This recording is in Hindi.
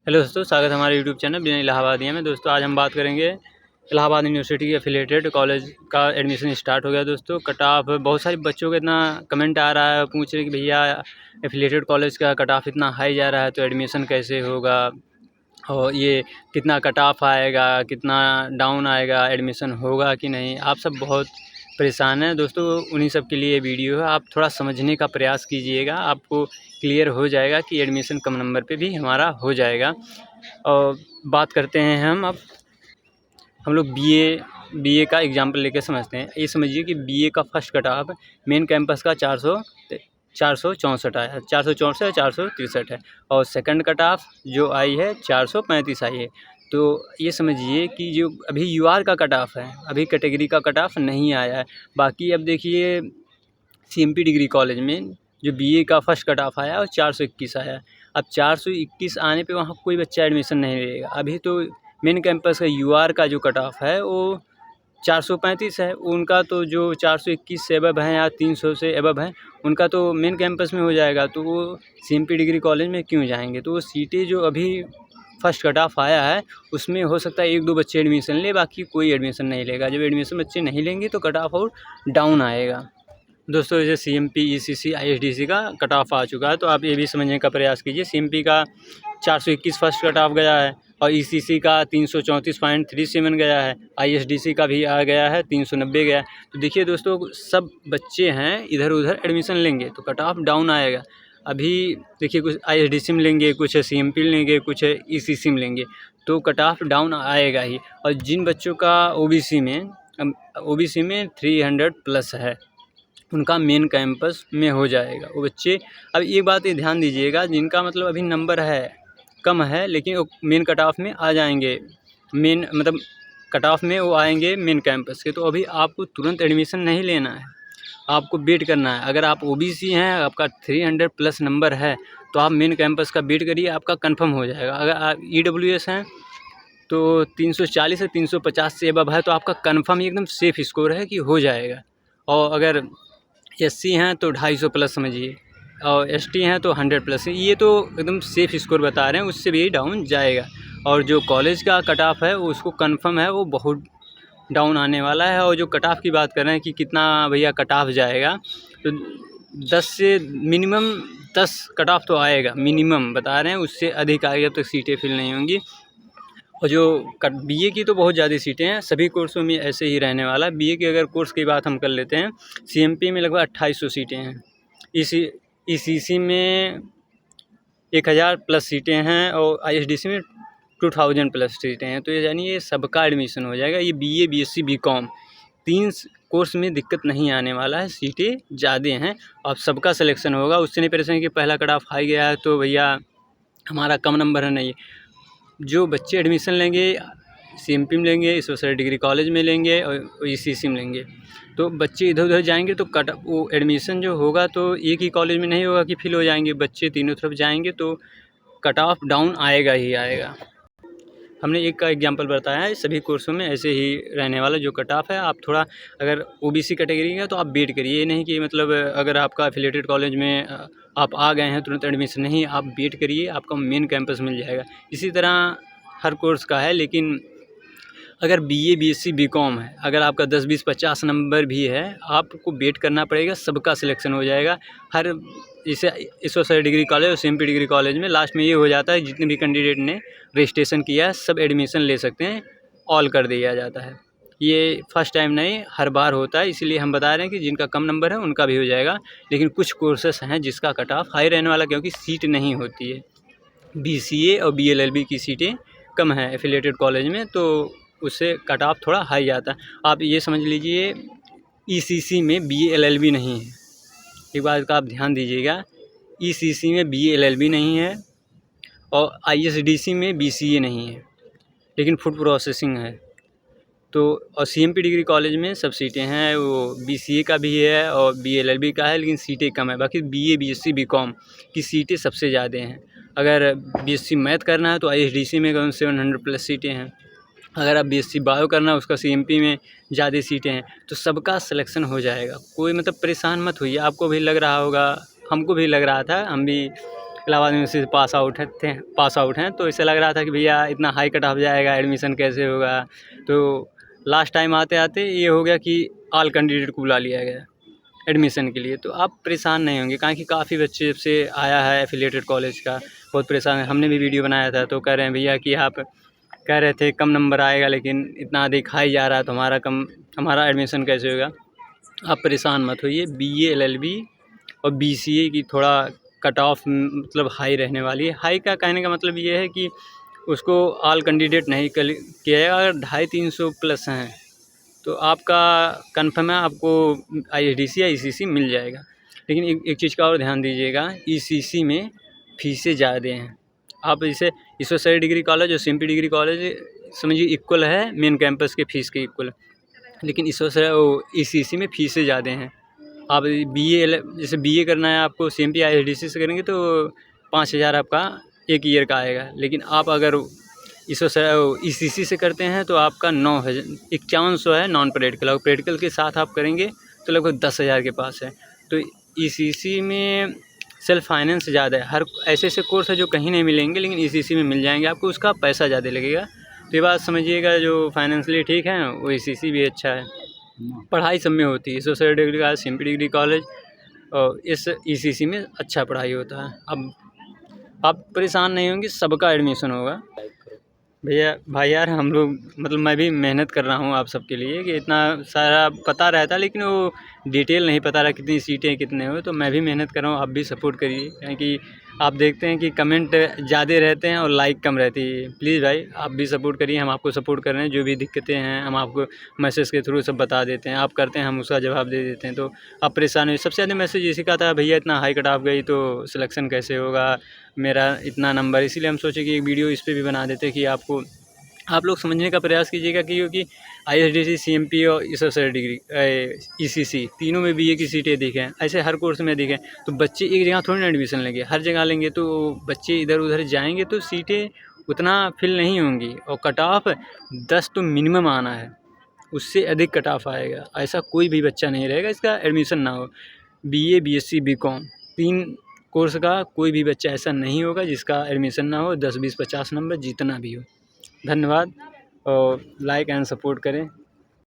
हेलो दोस्तों, स्वागत है हमारे यूट्यूब चैनल बिना इलाहाबादिया में। दोस्तों आज हम बात करेंगे इलाहाबाद यूनिवर्सिटी के एफिलेटेड कॉलेज का एडमिशन स्टार्ट हो गया। दोस्तों कट ऑफ बहुत सारे बच्चों का इतना कमेंट आ रहा है, पूछ रहे कि भैया एफिलेटेड कॉलेज का कट ऑफ इतना हाई जा रहा है तो एडमिशन कैसे होगा और ये कितना कट ऑफ आएगा, कितना डाउन आएगा, एडमिशन होगा कि नहीं। आप सब बहुत परेशान हैं दोस्तों, उन्हीं सब के लिए ये वीडियो है। आप थोड़ा समझने का प्रयास कीजिएगा, आपको क्लियर हो जाएगा कि एडमिशन कम नंबर पे भी हमारा हो जाएगा। और बात करते हैं हम लोग बीए का एग्जाम्पल लेके समझते हैं। ये समझिए कि बीए का first cut off main campus का 464 आया है, 464 या 463 है, और सेकंड कट ऑफ जो आई है 435 आई है। तो ये समझिए कि जो अभी यूआर का कट ऑफ है, अभी कैटेगरी का कट ऑफ नहीं आया है। बाकी अब देखिए सीएमपी डिग्री कॉलेज में जो बीए का फर्स्ट कट ऑफ आया और 421 आया। अब 421 आने पे वहाँ कोई बच्चा एडमिशन नहीं लेगा। अभी तो मेन कैंपस का यूआर का जो कट ऑफ है वो 435 है। उनका तो जो 421 से अबव हैं या 300 से अबव हैं, उनका तो मेन कैंपस में हो जाएगा, तो वो सीएमपी डिग्री कॉलेज में क्यों जाएंगे। तो वो सीटें जो अभी फर्स्ट कट ऑफ आया है उसमें हो सकता है 1-2 बच्चे एडमिशन ले, बाकी कोई एडमिशन नहीं लेगा। जब एडमिशन बच्चे नहीं लेंगे तो कट ऑफ और डाउन आएगा। दोस्तों जैसे सीएमपी, ईसीसी, आईएसडीसी का कट ऑफ आ चुका है, तो आप ये भी समझने का प्रयास कीजिए। सीएमपी का 421 फर्स्ट कट ऑफ गया है और ईसीसी का 334.37 गया है, आईएसडीसी का भी आ गया है 390 गया है। तो देखिए दोस्तों, सब बच्चे हैं इधर उधर एडमिशन लेंगे तो कट ऑफ डाउन आएगा। अभी देखिए कुछ आईएसडीसी में लेंगे, कुछ सीएमपी लेंगे, कुछ ईसीसी में लेंगे, तो कट ऑफ डाउन आएगा ही। और जिन बच्चों का ओबीसी में 300 प्लस है उनका मेन कैंपस में हो जाएगा वो बच्चे। अब एक बात ये ध्यान दीजिएगा, जिनका मतलब अभी नंबर है कम है लेकिन वो मेन कट ऑफ में आ जाएंगे, मेन मतलब कट ऑफ में वो आएंगे मेन कैंपस के, तो अभी आपको तुरंत एडमिशन नहीं लेना है, आपको वेट करना है। अगर आप ओबीसी हैं, आपका 300 प्लस नंबर है, तो आप मेन कैंपस का वेट करिए, आपका कंफर्म हो जाएगा। अगर आप ईडब्ल्यूएस हैं तो 340 से 350 से अबव है तो आपका कंफर्म एकदम सेफ़ स्कोर है कि हो जाएगा। और अगर एससी हैं तो 250 प्लस समझिए, और एसटी हैं तो 100 प्लस। ये तो एकदम सेफ़ स्कोर बता रहे हैं, उससे भी डाउन जाएगा। और जो कॉलेज का कट ऑफ है वो उसको कंफर्म है, वो बहुत डाउन आने वाला है। और जो कट ऑफ की बात कर रहे हैं कि कितना भैया कट ऑफ जाएगा, तो 10 से मिनिमम 10 कट ऑफ तो आएगा, मिनिमम बता रहे हैं, उससे अधिक आएगा तो सीटें फिल नहीं होंगी। और जो बीए की तो बहुत ज़्यादा सीटें हैं, सभी कोर्सों में ऐसे ही रहने वाला है। बीए की अगर कोर्स की बात हम कर लेते हैं, सीएमपी में लगभग 2800 सीटें हैं, ईसीसी में 1000 प्लस सीटें हैं, और आईएसडीसी में 2000 प्लस सीटें हैं। तो ये यानी ये सबका एडमिशन हो जाएगा। ये बीए, बीएससी, बीकॉम 3 कोर्स में दिक्कत नहीं आने वाला है, सीटें ज़्यादा हैं, अब सबका सिलेक्शन होगा। उससे नहीं परेशान कि पहला कट ऑफ हाई गया है तो भैया हमारा कम नंबर है, नहीं। जो बच्चे एडमिशन लेंगे सीएमपी में लेंगे, स्पेशल डिग्री कॉलेज में लेंगे और ईसीसी में लेंगे, तो बच्चे इधर उधर जाएंगे तो वो एडमिशन जो होगा तो एक ही कॉलेज में नहीं होगा कि फिल हो जाएंगे, बच्चे तीनों तरफ जाएंगे तो कट ऑफ डाउन आएगा ही आएगा। हमने एक का एग्जांपल बताया है, सभी कोर्सों में ऐसे ही रहने वाला जो कट ऑफ है। आप थोड़ा अगर ओबीसी कैटेगरी है तो आप वेट करिए, ये नहीं कि मतलब अगर आपका एफिलेटेड कॉलेज में आप आ गए हैं तुरंत एडमिशन, नहीं, आप वेट करिए, आपका मेन कैंपस मिल जाएगा। इसी तरह हर कोर्स का है, लेकिन अगर बीए, बीएससी, बीकॉम है, अगर आपका 10, 20, 50 नंबर भी है, आपको वेट करना पड़ेगा, सबका सिलेक्शन हो जाएगा। हर जैसे स्पेशल डिग्री कॉलेज और सीएमपी डिग्री कॉलेज में लास्ट में ये हो जाता है, जितने भी कैंडिडेट ने रजिस्ट्रेशन किया है सब एडमिशन ले सकते हैं, ऑल कर दिया जाता है। ये फर्स्ट टाइम नहीं, हर बार होता है, इसीलिए हम बता रहे हैं कि जिनका कम नंबर है उनका भी हो जाएगा। लेकिन कुछ कोर्सेस हैं जिसका कट ऑफ हाई रहने वाला, क्योंकि सीट नहीं होती है। बीसीए और बीएलएलबी की सीटें कम हैं एफिलिएटेड कॉलेज में, तो उससे कट ऑफ थोड़ा हाई आता है। आप ये समझ लीजिए ईसीसी में बीएलएलबी नहीं है, एक बात का आप ध्यान दीजिएगा, ईसीसी में बीएलएलबी नहीं है और आईएसडीसी में बीसीए नहीं है, लेकिन फूड प्रोसेसिंग है। तो और सीएमपी डिग्री कॉलेज में सब सीटें हैं, वो बीसीए का भी है और बीएलएलबी का है, लेकिन सीटें कम है। बाकी बीए, बीएससी, बीकॉम की सीटें सबसे ज़्यादा हैं। अगर बीएससी मैथ करना है तो आईएसडीसी में 700 प्लस सीटें हैं। अगर आप बीएससी बायो करना है उसका सीएमपी में ज़्यादा सीटें हैं। तो सबका सिलेक्शन हो जाएगा, कोई मतलब परेशान मत होइए। आपको भी लग रहा होगा, हमको भी लग रहा था, हम भी इलाहाबाद यूनिवर्सिटी से पास आउट हैं, तो इससे लग रहा था कि भैया इतना हाई कट ऑफ जाएगा, एडमिशन कैसे होगा। तो लास्ट टाइम आते आते ये हो गया कि ऑल कैंडिडेट को बुला लिया गया एडमिशन के लिए। तो आप परेशान नहीं होंगे, कारण कि काफ़ी बच्चे जब से आया है एफिलिएटेड कॉलेज का बहुत परेशान है। हमने भी वीडियो बनाया था तो कह रहे हैं भैया कि आप कह रहे थे कम नंबर आएगा, लेकिन इतना अधिक हाई जा रहा है तो हमारा एडमिशन कैसे होगा। आप परेशान मत होइए। BA LLB और BCA की थोड़ा कट ऑफ मतलब हाई रहने वाली है। हाई का कहने का मतलब ये है कि उसको ऑल कैंडिडेट नहीं किया जाएगा। अगर 250-300 प्लस हैं तो आपका कन्फर्म है, आपको ISDC या ECC मिल जाएगा। लेकिन एक चीज़ का और ध्यान दीजिएगा, ECC में फीसें ज़्यादा हैं। आप जैसे ईश्वर डिग्री कॉलेज और CMP डिग्री कॉलेज समझिए इक्वल है, मेन कैंपस के फ़ीस के इक्वल, लेकिन ECC में फ़ीसें ज़्यादा हैं। आप जैसे BA करना है आपको CMP या ISDC से करेंगे तो 5,000 आपका एक ईयर का आएगा। लेकिन आप अगर ECC से करते हैं तो आपका 5100 है नॉन प्रैक्टिकल, और प्रैक्टिकल के साथ आप करेंगे तो लगभग 10,000 के पास है। तो ECC में सेल्फ फाइनेंस ज़्यादा है। हर ऐसे कोर्स है जो कहीं नहीं मिलेंगे, लेकिन ECC में मिल जाएंगे आपको, उसका पैसा ज़्यादा लगेगा। तो ये बात समझिएगा, जो फाइनेंशियली ठीक है वो ECC भी अच्छा है। पढ़ाई सब में होती है, Ishwar degree college, CMP degree college और इस ECC में अच्छा पढ़ाई होता है। अब आप परेशान नहीं होंगे, सबका एडमिशन होगा। भैया भाई यार, हम लोग मतलब मैं भी मेहनत कर रहा हूँ आप सबके लिए कि इतना सारा पता रहता, लेकिन वो डिटेल नहीं पता रहा कितनी सीटें कितने हो। तो मैं भी मेहनत कर रहा हूँ, आप भी सपोर्ट करिए, क्योंकि आप देखते हैं कि कमेंट ज़्यादा रहते हैं और लाइक कम रहती है। प्लीज़ भाई आप भी सपोर्ट करिए, हम आपको सपोर्ट कर रहे हैं। जो भी दिक्कतें हैं हम आपको मैसेज के थ्रू सब बता देते हैं, आप करते हैं हम उसका जवाब दे देते हैं। तो आप परेशान हुए, सबसे ज़्यादा मैसेज इसी का था, भैया इतना हाई कट ऑफ गई तो सिलेक्शन कैसे होगा, मेरा इतना नंबर। इसीलिए हम सोचे कि एक वीडियो इस पर भी बना देते कि आप लोग समझने का प्रयास कीजिएगा, क्योंकि ISDC, CMP और ईश्वर डिग्री ECC तीनों में BA की सीटें दिखें, ऐसे हर कोर्स में दिखें। तो बच्चे एक जगह थोड़ी ना एडमिशन लेंगे, हर जगह लेंगे तो बच्चे इधर उधर जाएंगे तो सीटें उतना फिल नहीं होंगी। और कट ऑफ 10 तो मिनिमम आना है, उससे अधिक कट ऑफ आएगा। ऐसा कोई भी बच्चा नहीं रहेगा इसका एडमिशन ना हो। BA BSc BCom 3 कोर्स का कोई भी बच्चा ऐसा नहीं होगा जिसका एडमिशन ना हो, 10 20 50 नंबर जितना भी हो। धन्यवाद और लाइक एंड सपोर्ट करें।